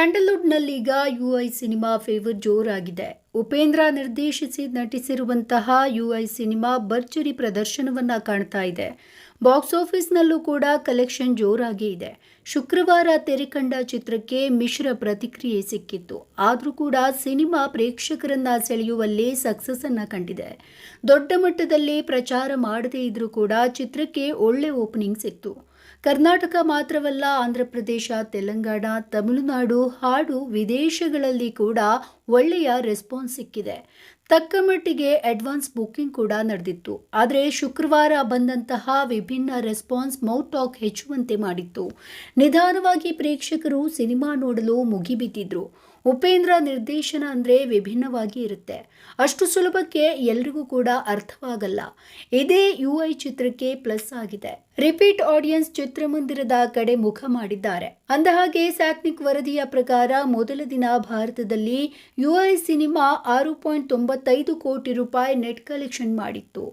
ಸ್ಯಾಂಡಲ್ವುಡ್ನಲ್ಲೀಗ UI cinema fever ಜೋರಾಗಿದೆ. ಉಪೇಂದ್ರ ನಿರ್ದೇಶಿಸಿ ನಟಿಸಿರುವಂತಹ ಯುಐ ಸಿನಿಮಾ ಭರ್ಜರಿ ಪ್ರದರ್ಶನವನ್ನ ಕಾಣ್ತಾ ಇದೆ. ಬಾಕ್ಸ್ ಆಫೀಸ್ನಲ್ಲೂ ಕೂಡ ಕಲೆಕ್ಷನ್ ಜೋರಾಗಿ ಇದೆ. ಶುಕ್ರವಾರ ತೆರೆಕಂಡ ಚಿತ್ರಕ್ಕೆ ಮಿಶ್ರ ಪ್ರತಿಕ್ರಿಯೆ ಸಿಕ್ಕಿತ್ತು. ಆದರೂ ಕೂಡ ಸಿನಿಮಾ ಪ್ರೇಕ್ಷಕರನ್ನ ಸೆಳೆಯುವಲ್ಲಿ ಸಕ್ಸಸ್ ಅನ್ನ ಕಂಡಿದೆ. ದೊಡ್ಡ ಮಟ್ಟದಲ್ಲಿ ಪ್ರಚಾರ ಮಾಡದೇ ಇದ್ರೂ ಕೂಡ ಚಿತ್ರಕ್ಕೆ ಒಳ್ಳೆ ಓಪನಿಂಗ್ ಸಿಕ್ತು. ಕರ್ನಾಟಕ ಮಾತ್ರವಲ್ಲ, ಆಂಧ್ರಪ್ರದೇಶ, ತೆಲಂಗಾಣ, ತಮಿಳುನಾಡು ಹಾಡು ವಿದೇಶಗಳಲ್ಲಿ ಕೂಡ ಒಳ್ಳೆಯ ರೆಸ್ಪಾನ್ಸ್ ಸಿಕ್ಕಿದೆ. ತಕ್ಕ ಮಟ್ಟಿಗೆ ಅಡ್ವಾನ್ಸ್ ಬುಕ್ಕಿಂಗ್ ಕೂಡ ನಡೆದಿತ್ತು. ಆದರೆ ಶುಕ್ರವಾರ ಬಂದಂತಹ ವಿಭಿನ್ನ ರೆಸ್ಪಾನ್ಸ್ ಮೌತ್ ಟಾಕ್ ಹೆಚ್ಚುವಂತೆ ಮಾಡಿತ್ತು. ನಿಧಾನವಾಗಿ ಪ್ರೇಕ್ಷಕರು ಸಿನಿಮಾ ನೋಡಲು ಮುಗಿಬಿದ್ದಿದ್ರು. ಉಪೇಂದ್ರ ನಿರ್ದೇಶನ ಅಂದರೆ ವಿಭಿನ್ನವಾಗಿ ಇರುತ್ತೆ. ಅಷ್ಟು ಸುಲಭಕ್ಕೆ ಎಲ್ರಿಗೂ ಕೂಡ ಅರ್ಥವಾಗಲ್ಲ. ಇದೇ ಯುಐ ಚಿತ್ರಕ್ಕೆ ಪ್ಲಸ್ ಆಗಿದೆ. ರಿಪೀಟ್ ಆಡಿಯನ್ಸ್ ಚಿತ್ರಮಂದಿರದ ಕಡೆ ಮುಖ ಮಾಡಿದ್ದಾರೆ. ಅಂದಹಾಗೆ ಸ್ಯಾಕ್ನಿಕ್ ವರದಿಯ ಪ್ರಕಾರ ಮೊದಲ ದಿನ ಭಾರತದಲ್ಲಿ ಯುಐ ಸಿನಿಮಾ 6.95 ಕೋಟಿ ರೂಪಾಯಿ ನೆಟ್ ಕಲೆಕ್ಷನ್ ಮಾಡಿತ್ತು.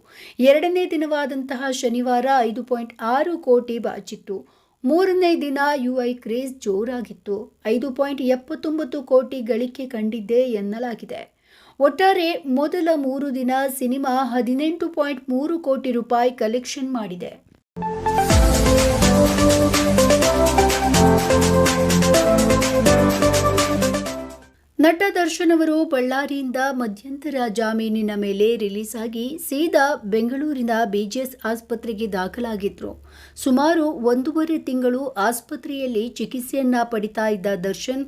ಎರಡನೇ ದಿನವಾದಂತಹ ಶನಿವಾರ 5.6 ಕೋಟಿ ಬಾಚಿತ್ತು. ಮೂರನೇ ದಿನ ಯುಐ ಕ್ರೇಜ್ ಜೋರಾಗಿತ್ತು. 5.79 ಕೋಟಿ ಗಳಿಕೆ ಕಂಡಿದ್ದೆ ಎನ್ನಲಾಗಿದೆ. ಒಟ್ಟಾರೆ ಮೊದಲ 3 ದಿನ ಸಿನಿಮಾ 18.3 ಕೋಟಿ ರೂಪಾಯಿ ಕಲೆಕ್ಷನ್ ಮಾಡಿದೆ. ನಟ ದರ್ಶನ್ ಅವರು ಬಳ್ಳಾರಿಯಿಂದ ಮಧ್ಯಂತರ ಜಾಮೀನಿನ ಮೇಲೆ ರಿಲೀಸ್ ಆಗಿ ಸೀದಾ ಬೆಂಗಳೂರಿನ ಬಿಜಿಎಸ್ ಆಸ್ಪತ್ರೆಗೆ ದಾಖಲಾಗಿದ್ರು. ಸುಮಾರು 1.5 ತಿಂಗಳು ಆಸ್ಪತ್ರೆಯಲ್ಲಿ ಚಿಕಿತ್ಸೆಯನ್ನ ಪಡಿತಾ ಇದ್ದ ದರ್ಶನ್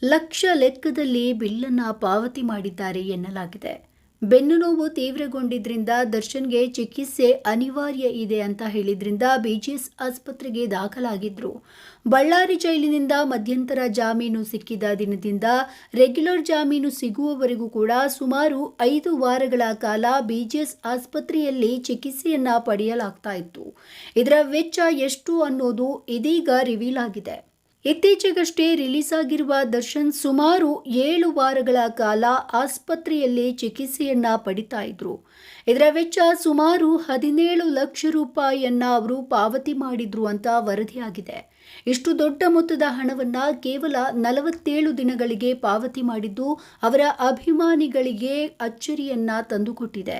ಲಕ್ಷ ಲೆಕ್ಕದಲ್ಲಿ ಬಿಲ್ಲನ್ನು ಪಾವತಿ ಮಾಡಿದ್ದಾರೆ ಎನ್ನಲಾಗಿದೆ. ಬೆನ್ನು ನೋವು ತೀವ್ರಗೊಂಡಿದ್ರಿಂದ ದರ್ಶನ್ಗೆ ಚಿಕಿತ್ಸೆ ಅನಿವಾರ್ಯ ಇದೆ ಅಂತ ಹೇಳಿದ್ರಿಂದ ಬಿಜಿಎಸ್ ಆಸ್ಪತ್ರೆಗೆ ದಾಖಲಾಗಿದ್ರು. ಬಳ್ಳಾರಿ ಜೈಲಿನಿಂದ ಮಧ್ಯಂತರ ಜಾಮೀನು ಸಿಕ್ಕಿದ ದಿನದಿಂದ ರೆಗ್ಯುಲರ್ ಜಾಮೀನು ಸಿಗುವವರೆಗೂ ಕೂಡ ಸುಮಾರು 5 ವಾರಗಳ ಕಾಲ ಬಿಜಿಎಸ್ ಆಸ್ಪತ್ರೆಯಲ್ಲಿ ಚಿಕಿತ್ಸೆಯನ್ನ ಪಡೆಯಲಾಗ್ತಾ ಇತ್ತು. ಇದರ ವೆಚ್ಚ ಎಷ್ಟು ಅನ್ನೋದು ಇದೀಗ ರಿವೀಲ್ ಆಗಿದೆ. ಇತ್ತೀಚೆಗಷ್ಟೇ ರಿಲೀಸ್ ಆಗಿರುವ ದರ್ಶನ್ ಸುಮಾರು 7 ವಾರಗಳ ಕಾಲ ಆಸ್ಪತ್ರೆಯಲ್ಲಿ ಚಿಕಿತ್ಸೆಯನ್ನ ಪಡಿತಾ ಇದ್ರು. ಇದರ ವೆಚ್ಚ ಸುಮಾರು 17 ಲಕ್ಷ ರೂಪಾಯಿಯನ್ನ ಅವರು ಪಾವತಿ ಮಾಡಿದ್ರು ಅಂತ ವರದಿಯಾಗಿದೆ. ಇಷ್ಟು ದೊಡ್ಡ ಮೊತ್ತದ ಹಣವನ್ನ ಕೇವಲ 47 ದಿನಗಳಿಗೆ ಪಾವತಿ ಮಾಡಿದ್ದು ಅವರ ಅಭಿಮಾನಿಗಳಿಗೆ ಅಚ್ಚರಿಯನ್ನ ತಂದುಕೊಟ್ಟಿದೆ.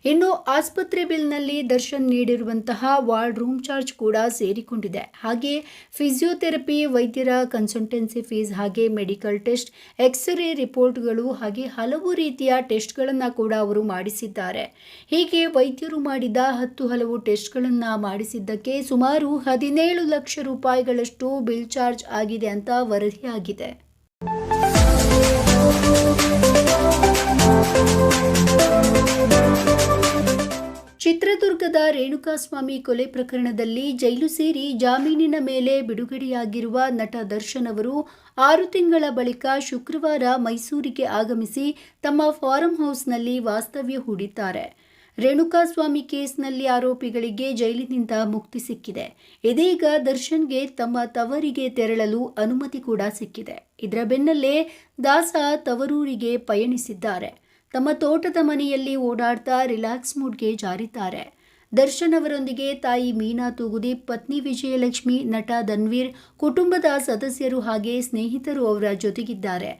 ಇನ್ನು ಆಸ್ಪತ್ರೆ ಬಿಲ್ನಲ್ಲಿ ದರ್ಶನ್ ನೀಡಿರುವಂತಹ ವಾರ್ಡ್ ರೂಮ್ ಚಾರ್ಜ್ ಕೂಡ ಸೇರಿಕೊಂಡಿದೆ. ಹಾಗೆ ಫಿಸಿಯೋಥೆರಪಿ, ವೈದ್ಯರ ಕನ್ಸಲ್ಟೆನ್ಸಿ ಫೀಸ್, ಹಾಗೆ ಮೆಡಿಕಲ್ ಟೆಸ್ಟ್, ಎಕ್ಸ್ರೇ ರಿಪೋರ್ಟ್ಗಳು ಹಾಗೆ ಹಲವು ರೀತಿಯ ಟೆಸ್ಟ್ಗಳನ್ನು ಕೂಡ ಅವರು ಮಾಡಿಸಿದ್ದಾರೆ. ಹೀಗೆ ವೈದ್ಯರು ಮಾಡಿದ 10 ಹಲವು ಟೆಸ್ಟ್ಗಳನ್ನು ಮಾಡಿಸಿದ್ದಕ್ಕೆ ಸುಮಾರು 17 ಲಕ್ಷ ರೂಪಾಯಿಗಳಷ್ಟು ಬಿಲ್ ಚಾರ್ಜ್ ಆಗಿದೆ ಅಂತ ವರದಿಯಾಗಿದೆ. ಚಿತ್ರದುರ್ಗದ ರೇಣುಕಾಸ್ವಾಮಿ ಕೊಲೆ ಪ್ರಕರಣದಲ್ಲಿ ಜೈಲು ಸೇರಿ ಜಾಮೀನಿನ ಮೇಲೆ ಬಿಡುಗಡೆಯಾಗಿರುವ ನಟ ದರ್ಶನ್ ಅವರು 6 ತಿಂಗಳ ಬಳಿಕ ಶುಕ್ರವಾರ ಮೈಸೂರಿಗೆ ಆಗಮಿಸಿ ತಮ್ಮ ಫಾರ್ಮ್ ಹೌಸ್ನಲ್ಲಿ ವಾಸ್ತವ್ಯ ಹೂಡಿದ್ದಾರೆ. ರೇಣುಕಾಸ್ವಾಮಿ ಕೇಸ್ನಲ್ಲಿ ಆರೋಪಿಗಳಿಗೆ ಜೈಲಿನಿಂದ ಮುಕ್ತಿ ಸಿಕ್ಕಿದೆ. ಇದೀಗ ದರ್ಶನ್ಗೆ ತಮ್ಮ ತವರಿಗೆ ತೆರಳಲು ಅನುಮತಿ ಕೂಡ ಸಿಕ್ಕಿದೆ. ಇದರ ಬೆನ್ನಲ್ಲೇ ದಾಸ ತವರೂರಿಗೆ ಪಯಣಿಸಿದ್ದಾರೆ. ತಮ್ಮ ತೋಟದ ಮನೆಯಲ್ಲಿ ಓಡಾಡ್ತಾ ರಿಲ್ಯಾಕ್ಸ್ ಮೂಡ್ಗೆ ಜಾರಿದ್ದಾರೆ. ದರ್ಶನ್ ಅವರೊಂದಿಗೆ ತಾಯಿ ಮೀನಾ ತೂಗುದೀಪ್, ಪತ್ನಿ ವಿಜಯಲಕ್ಷ್ಮಿ, ನಟ ಧನ್ವೀರ್, ಕುಟುಂಬದ ಸದಸ್ಯರು ಹಾಗೆ ಸ್ನೇಹಿತರು ಅವರ ಜೊತೆಗಿದ್ದಾರೆ.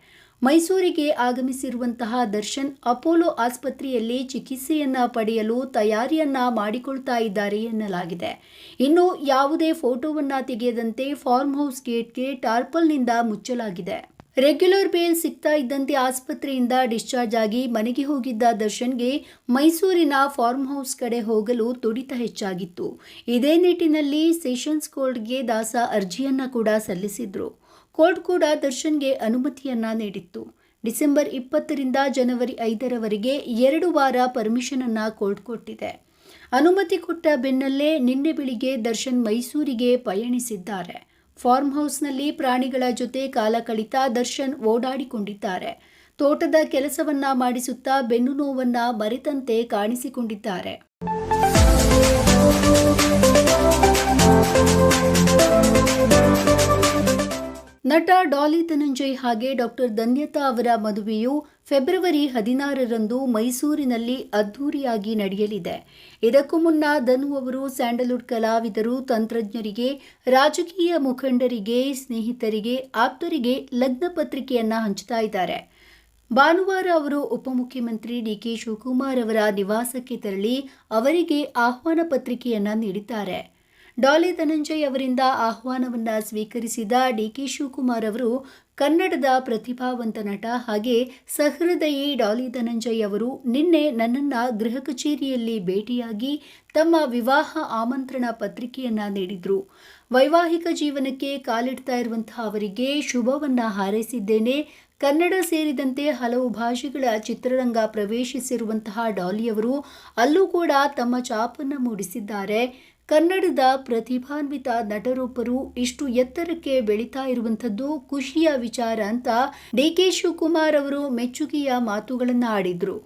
ಮೈಸೂರಿಗೆ ಆಗಮಿಸಿರುವಂತಹ ದರ್ಶನ್ ಅಪೋಲೋ ಆಸ್ಪತ್ರೆಯಲ್ಲಿ ಚಿಕಿತ್ಸೆಯನ್ನ ಪಡೆಯಲು ತಯಾರಿಯನ್ನ ಮಾಡಿಕೊಳ್ತಾ ಇದ್ದಾರೆ ಎನ್ನಲಾಗಿದೆ. ಇನ್ನು ಯಾವುದೇ ಫೋಟೋವನ್ನ ತೆಗೆಯದಂತೆ ಫಾರ್ಮ್ ಹೌಸ್ ಗೇಟ್ಗೆ ಟಾರ್ಪಲ್ನಿಂದ ಮುಚ್ಚಲಾಗಿದೆ. ರೆಗ್ಯುಲರ್ ಬೇಲ್ ಸಿಗ್ತಾ ಇದ್ದಂತೆ ಆಸ್ಪತ್ರೆಯಿಂದ ಡಿಸ್ಚಾರ್ಜ್ ಆಗಿ ಮನೆಗೆ ಹೋಗಿದ್ದ ದರ್ಶನ್ಗೆ ಮೈಸೂರಿನ ಫಾರ್ಮ್ ಹೌಸ್ ಕಡೆ ಹೋಗಲು ತುಡಿತ ಹೆಚ್ಚಾಗಿತ್ತು. ಇದೇ ನಿಟ್ಟಿನಲ್ಲಿ ಸೆಷನ್ಸ್ ಕೋರ್ಟ್ಗೆ ದಾಸ ಅರ್ಜಿಯನ್ನ ಕೂಡ ಸಲ್ಲಿಸಿದ್ರು. ಕೋರ್ಟ್ ಕೂಡ ದರ್ಶನ್ಗೆ ಅನುಮತಿಯನ್ನ ನೀಡಿತ್ತು. ಡಿಸೆಂಬರ್ 20ರಿಂದ ಜನವರಿ 5ರವರೆಗೆ 2 ವಾರ ಪರ್ಮಿಷನ್ ಅನ್ನ ಕೋರ್ಟ್ ಕೊಟ್ಟಿದೆ. ಅನುಮತಿ ಕೊಟ್ಟ ಬೆನ್ನಲ್ಲೇ ನಿನ್ನೆ ಬೆಳಿಗ್ಗೆ ದರ್ಶನ್ ಮೈಸೂರಿಗೆ ಪಯಣಿಸಿದ್ದಾರೆ. ಫಾರ್ಮ್ ಹೌಸ್ನಲ್ಲಿ ಪ್ರಾಣಿಗಳ ಜೊತೆ ಕಾಲ ಕಳಿತಾ ದರ್ಶನ್ ಓಡಾಡಿಕೊಂಡಿದ್ದಾರೆ. ತೋಟದ ಕೆಲಸವನ್ನ ಮಾಡಿಸುತ್ತಾ ಬೆನ್ನು ನೋವನ್ನ ಮರೆತಂತೆ ಕಾಣಿಸಿಕೊಂಡಿದ್ದಾರೆ. ನಟ ಡಾಲಿ ಧನಂಜಯ್ ಹಾಗೆ ಡಾಕ್ಟರ್ ಧನ್ಯತಾ ಅವರ ಮದುವೆಯು ಫೆಬ್ರವರಿ 16ರಂದು ಮೈಸೂರಿನಲ್ಲಿ ಅದ್ದೂರಿಯಾಗಿ ನಡೆಯಲಿದೆ. ಇದಕ್ಕೂ ಮುನ್ನ ಧನು ಅವರು ಸ್ಯಾಂಡಲ್ವುಡ್ ಕಲಾವಿದರು, ತಂತ್ರಜ್ಞರಿಗೆ, ರಾಜಕೀಯ ಮುಖಂಡರಿಗೆ, ಸ್ನೇಹಿತರಿಗೆ, ಆಪ್ತರಿಗೆ ಲಗ್ನ ಪತ್ರಿಕೆಯನ್ನ ಹಂಚುತ್ತಾ ಇದ್ದಾರೆ. ಭಾನುವಾರ ಅವರು ಉಪಮುಖ್ಯಮಂತ್ರಿ ಡಿಕೆ ಶಿವಕುಮಾರ್ ಅವರ ನಿವಾಸಕ್ಕೆ ತೆರಳಿ ಅವರಿಗೆ ಆಹ್ವಾನ ಪತ್ರಿಕೆಯನ್ನ ನೀಡಿದ್ದಾರೆ. ಡಾಲಿ ಧನಂಜಯ್ ಅವರಿಂದ ಆಹ್ವಾನವನ್ನು ಸ್ವೀಕರಿಸಿದ ಡಿಕೆ ಶಿವಕುಮಾರ್ ಅವರು ಕನ್ನಡದ ಪ್ರತಿಭಾವಂತ ನಟ ಹಾಗೆ ಸಹೃದಯಿ ಡಾಲಿ ಧನಂಜಯ್ ಅವರು ನಿನ್ನೆ ನನ್ನನ್ನು ಗೃಹ ಕಚೇರಿಯಲ್ಲಿ ಭೇಟಿಯಾಗಿ ತಮ್ಮ ವಿವಾಹ ಆಮಂತ್ರಣ ಪತ್ರಿಕೆಯನ್ನ ನೀಡಿದ್ರು. ವೈವಾಹಿಕ ಜೀವನಕ್ಕೆ ಕಾಲಿಡ್ತಾ ಇರುವಂತಹ ಅವರಿಗೆ ಶುಭವನ್ನ ಹಾರೈಸಿದ್ದೇನೆ. ಕನ್ನಡ ಸೇರಿದಂತೆ ಹಲವು ಭಾಷೆಗಳ ಚಿತ್ರರಂಗ ಪ್ರವೇಶಿಸಿರುವಂತಹ ಡಾಲಿಯವರು ಅಲ್ಲೂ ಕೂಡ ತಮ್ಮ ಛಾಪನ್ನು ಮೂಡಿಸಿದ್ದಾರೆ. ಕನ್ನಡದ ಪ್ರತಿಭಾನ್ವಿತ ನಟರೊಬ್ಬರು ಇಷ್ಟು ಎತ್ತರಕ್ಕೆ ಬೆಳೀತಾ ಇರುವಂಥದ್ದು ಖುಷಿಯ ವಿಚಾರ ಅಂತ ಡಿಕೆ ಶಿವಕುಮಾರ್ ಅವರು ಮೆಚ್ಚುಗೆಯ ಮಾತುಗಳನ್ನು ಆಡಿದ್ರು.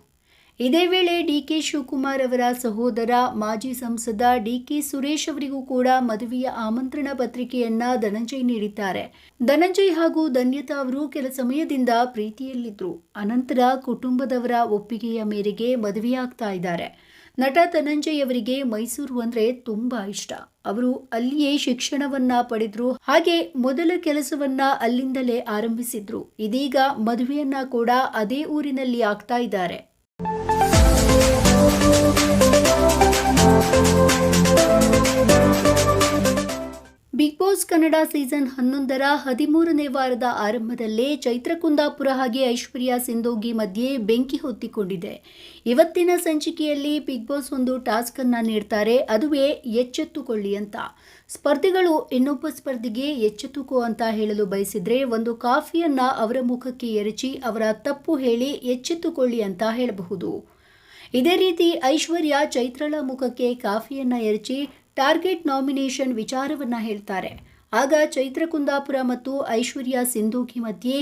ಇದೇ ವೇಳೆ ಡಿಕೆ ಶಿವಕುಮಾರ್ ಅವರ ಸಹೋದರ ಮಾಜಿ ಸಂಸದ ಡಿಕೆ ಸುರೇಶ್ ಅವರಿಗೂ ಕೂಡ ಮದುವೆಯ ಆಮಂತ್ರಣ ಪತ್ರಿಕೆಯನ್ನ ಧನಂಜಯ್ ನೀಡಿದ್ದಾರೆ. ಧನಂಜಯ್ ಹಾಗೂ ಧನ್ಯತಾ ಅವರು ಕೆಲ ಸಮಯದಿಂದ ಪ್ರೀತಿಯಲ್ಲಿದ್ರು. ಅನಂತರ ಕುಟುಂಬದವರ ಒಪ್ಪಿಗೆಯ ಮೇರೆಗೆ ಮದುವೆಯಾಗ್ತಾ ಇದ್ದಾರೆ. ನಟ ಧನಂಜಯ್ ಅವರಿಗೆ ಮೈಸೂರು ಅಂದ್ರೆ ತುಂಬಾ ಇಷ್ಟ. ಅವರು ಅಲ್ಲಿಯೇ ಶಿಕ್ಷಣವನ್ನ ಪಡೆದ್ರು. ಹಾಗೆ ಮೊದಲ ಕೆಲಸವನ್ನ ಅಲ್ಲಿಂದಲೇ ಆರಂಭಿಸಿದ್ರು. ಇದೀಗ ಮದುವೆಯನ್ನ ಕೂಡ ಅದೇ ಊರಿನಲ್ಲಿ ಆಗ್ತಾ ಇದ್ದಾರೆ. ಬಿಗ್ ಬಾಸ್ ಕನ್ನಡ ಸೀಸನ್ 11ರ 13ನೇ ವಾರದ ಆರಂಭದಲ್ಲೇ ಚೈತ್ರ ಕುಂದಾಪುರ ಹಾಗೆ ಐಶ್ವರ್ಯ ಸಿಂಧೋಗಿ ಮಧ್ಯೆ ಬೆಂಕಿ ಹೊತ್ತಿಕೊಂಡಿದೆ. ಇವತ್ತಿನ ಸಂಚಿಕೆಯಲ್ಲಿ ಬಿಗ್ ಬಾಸ್ ಒಂದು ಟಾಸ್ಕ್ ಅನ್ನ ನೀಡ್ತಾರೆ. ಅದುವೇ ಎಚ್ಚೆತ್ತುಕೊಳ್ಳಿ ಅಂತ. ಸ್ಪರ್ಧಿಗಳು ಇನ್ನೊಬ್ಬ ಸ್ಪರ್ಧಿಗೆ ಎಚ್ಚೆತ್ತುಕೋ ಅಂತ ಹೇಳಲು ಬಯಸಿದ್ರೆ ಒಂದು ಕಾಫಿಯನ್ನ ಅವರ ಮುಖಕ್ಕೆ ಎರಚಿ ಅವರ ತಪ್ಪು ಹೇಳಿ ಎಚ್ಚೆತ್ತುಕೊಳ್ಳಿ ಅಂತ ಹೇಳಬಹುದು. ಇದೇ ರೀತಿ ಐಶ್ವರ್ಯ ಚೈತ್ರಳ ಮುಖಕ್ಕೆ ಕಾಫಿಯನ್ನ ಎರಚಿ ಟಾರ್ಗೆಟ್ ನಾಮಿನೇಷನ್ ವಿಚಾರವನ್ನ ಹೇಳ್ತಾರೆ. ಆಗ ಚೈತ್ರ ಕುಂದಾಪುರ ಮತ್ತು ಐಶ್ವರ್ಯ ಸಿಂಧೋಗಿ ಮಧ್ಯೆ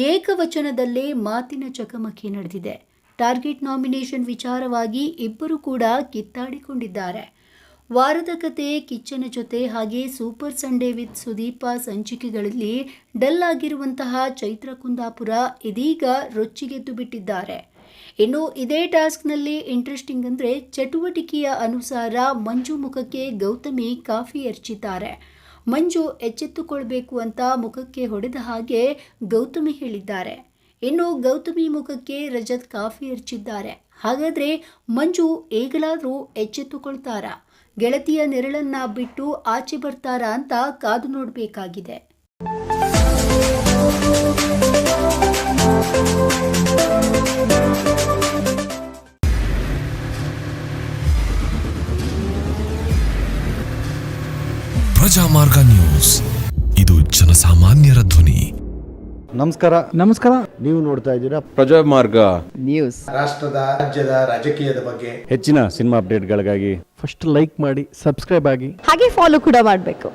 ಏಕವಚನದಲ್ಲೇ ಮಾತಿನ ಚಕಮಕಿ ನಡೆದಿದೆ. ಟಾರ್ಗೆಟ್ ನಾಮಿನೇಷನ್ ವಿಚಾರವಾಗಿ ಇಬ್ಬರು ಕೂಡ ಕಿತ್ತಾಡಿಕೊಂಡಿದ್ದಾರೆ. ವಾರದ ಕತೆ, ಕಿಚ್ಚನ ಜೊತೆ ಹಾಗೆ ಸೂಪರ್ ಸಂಡೇ ವಿತ್ ಸುದೀಪ ಸಂಚಿಕೆಗಳಲ್ಲಿ ಡಲ್ ಆಗಿರುವಂತಹ ಚೈತ್ರ ಕುಂದಾಪುರ ಇದೀಗ ರೊಚ್ಚಿಗೆದ್ದು ಬಿಟ್ಟಿದ್ದಾರೆ. ಇನ್ನು ಇದೇ ಟಾಸ್ಕ್ನಲ್ಲಿ ಇಂಟ್ರೆಸ್ಟಿಂಗ್ ಅಂದರೆ ಚಟುವಟಿಕೆಯ ಅನುಸಾರ ಮಂಜು ಮುಖಕ್ಕೆ ಗೌತಮಿ ಕಾಫಿ ಎರಚಿದ್ದಾರೆ. ಮಂಜು ಎಚ್ಚೆತ್ತುಕೊಳ್ಬೇಕು ಅಂತ ಮುಖಕ್ಕೆ ಹೊಡೆದ ಹಾಗೆ ಗೌತಮಿ ಹೇಳಿದ್ದಾರೆ. ಇನ್ನು ಗೌತಮಿ ಮುಖಕ್ಕೆ ರಜತ್ ಕಾಫಿ ಎರಚಿದ್ದಾರೆ. ಹಾಗಾದ್ರೆ ಮಂಜು ಈಗಲಾದರೂ ಎಚ್ಚೆತ್ತುಕೊಳ್ತಾರಾ, ಗೆಳತಿಯ ನೆರಳನ್ನ ಬಿಟ್ಟು ಆಚೆ ಬರ್ತಾರಾ ಅಂತ ಕಾದು ನೋಡಬೇಕಾಗಿದೆ. ಪ್ರಜಾಮಾರ್ಗ ನ್ಯೂಸ್, ಇದು ಜನಸಾಮಾನ್ಯರ ಧ್ವನಿ. ನಮಸ್ಕಾರ. ನೀವು ನೋಡ್ತಾ ಇದ್ದೀರಾ ಪ್ರಜಾಮಾರ್ಗ ನ್ಯೂಸ್. ರಾಷ್ಟ್ರದ, ರಾಜ್ಯದ, ರಾಜಕೀಯದ ಬಗ್ಗೆ ಹೆಚ್ಚಿನ ಸಿನಿಮಾ ಅಪ್ಡೇಟ್ಗಳಿಗಾಗಿ ಫಸ್ಟ್ ಲೈಕ್ ಮಾಡಿ, ಸಬ್ಸ್ಕ್ರೈಬ್ ಆಗಿ, ಹಾಗೆ ಫಾಲೋ ಕೂಡ ಮಾಡಬೇಕು.